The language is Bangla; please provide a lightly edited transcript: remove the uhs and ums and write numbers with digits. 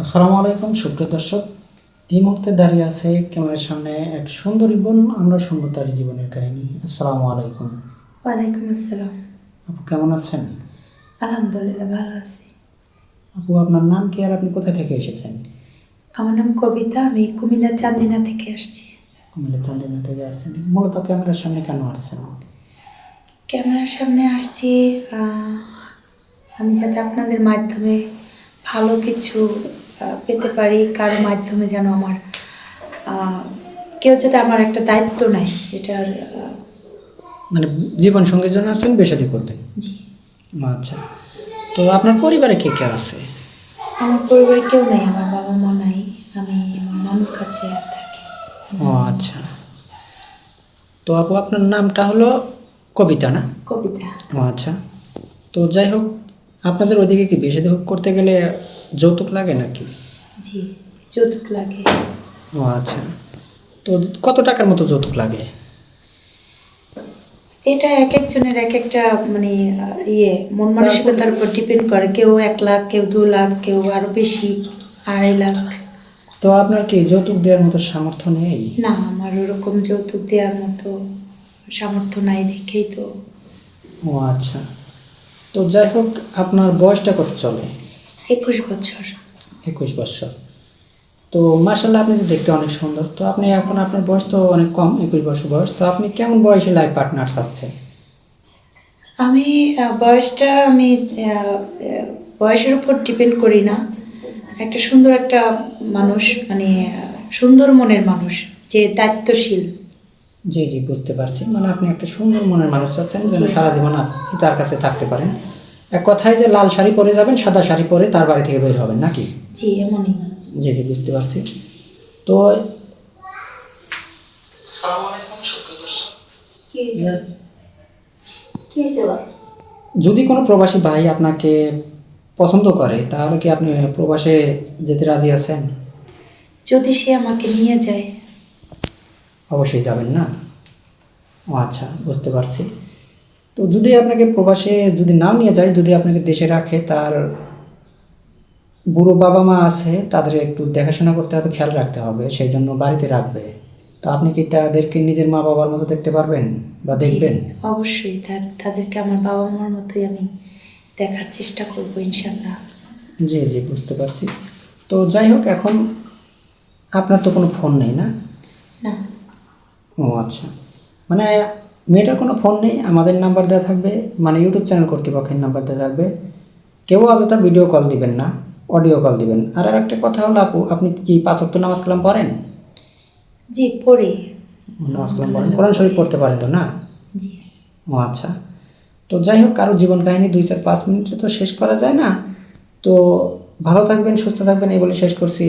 আসসালামু আলাইকুম সুপ্রিয় দর্শক। এই মুহূর্তে দাঁড়িয়ে আছে ক্যামেরার সামনে এক সুন্দরী বোন। আমরা শুনবো তার জীবনের কাহিনী। আসসালামু আলাইকুম। ওয়ালাইকুম আসসালাম। আপু কেমন আছেন? আলহামদুলিল্লাহ ভালো আছি। আপু আপনার নাম কি আর আপনি কোথা থেকে এসেছেন? আমার নাম কবিতা, আমি কুমিল্লা চান্দিনা থেকে আসছি। কুমিল্লা চান্দিনা থেকে আসছেন। মূলত ক্যামেরার সামনে কেন আসছেন? ক্যামেরার সামনে আসছি আমি যাতে আপনাদের মাধ্যমে ভালো কিছু পেতে পারি, কারো মাধ্যমে যেন আমার কেউ যাতে আমার একটা দায়িত্ব নেয় এটার। মানে জীবন সঙ্গীর জন্য আসছেন, বিয়ে করবেন? জি। আচ্ছা, তো আপনার পরিবারে কে কে আছে? আমার পরিবারে কেউ নেই, আমার বাবা মা নাই, আমি আমার নানুর কাছে থাকি। ও আচ্ছা, তো আপু আপনার নামটা হলো কবিতা না? কবিতা। ও আচ্ছা, তো যাই হোক, আপনাদের ওইদিকে কি বিয়ে শাদী করতে গেলে যৌতুক লাগে নাকি? জি, যৌতুক লাগে। ও আচ্ছা, তো কত টাকার মতো যৌতুক লাগে? এটা এক একজনের এক একটা মানে মন মানসিকতার উপর ডিপেন্ড করে। কেউ 1 লাখ, কেউ 2 লাখ, কেউ আরো বেশি, 2.5 লাখ। তো আপনার কি যৌতুক দেওয়ার মতো সামর্থ্য নেই? না, আমার ওরকম যৌতুক দেওয়ার মতো সামর্থ্য নাই দেখেই তো। ও আচ্ছা, তো যাই হোক, আপনার বয়সটা কত চলে? 21 বছর। 21 বছর। তো মাশাল্লাহ, আপনি তো দেখতে অনেক সুন্দর। তো আপনি এখন, আপনার বয়স তো অনেক কম, 21 বছর বয়স। তো আপনি কেমন বয়সে লাইফ পার্টনার চাচ্ছেন? আমি বয়সটা আমি আহ, আহ, বয়সের উপর ডিপেন্ড করি না। একটা সুন্দর একটা মানুষ, মানে সুন্দর মনের মানুষ, যে দায়িত্বশীল। জি জি, বুঝতে পারছি। মানে আপনি একটা সুন্দর মনের মানুষ চাচ্ছেন, যেন জি। সারা জীবন আপনি তার কাছে থাকতে পারেন। এক কথায় যে লাল শাড়ি পরে যাবেন, সাদা শাড়ি পরে তার বাড়ি থেকে বের হবেন নাকি? জি, এমনই। জি জি, বুঝতে পারছি। তো যদি কোনো প্রবাসী ভাই আপনাকে পছন্দ করে, তাহলে কি আপনি প্রবাসে যেতে রাজি আছেন? যদি সে আমাকে নিয়ে যায়। অবশ্যই যাবেন না? ও আচ্ছা, বুঝতে পারছি। তো যদি আপনাকে প্রবাসে যদি নাও নিয়ে যায়, যদি আপনাকে দেশে রাখে, তার বুড়ো বাবা মা আছে, তাদের একটু দেখাশোনা করতে হবে, খেয়াল রাখতে হবে, সেই জন্য বাড়িতে রাখবে। তো আপনি কি তাদেরকে নিজের মা বাবার মতো দেখতে পারবেন বা জি, দেখবেন? অবশ্যই তাদেরকে আমার বাবা মার মতোই আমি দেখার চেষ্টা করব ইনশাল্লাহ। জি জি, বুঝতে পারছি। তো যাই হোক, এখন আপনার তো কোনো ফোন নেই না? না। ও আচ্ছা, মানে মেয়েটার কোনো ফোন নেই, আমাদের নাম্বার দেওয়া থাকবে, মানে ইউটিউব চ্যানেল কর্তৃপক্ষের নাম্বার দেওয়া থাকবে। কেউ অযথা ভিডিও কল দিবেন না, অডিও কল দিবেন। আর একটা কথা হলো আপু, আপনি কি 5 ওয়াক্ত নামাজ কালাম পড়েন? জি, পড়ি। নামাজ কালাম পড়েন, কোরআন শরীফ পড়তে পারেন তো না? জি। ও আচ্ছা, তো যাই হোক, কারো জীবন কাহিনী 2-4-5 মিনিটে তো শেষ করা যায় না। তো ভালো থাকবেন, সুস্থ থাকবেন, এই বলে শেষ করছি।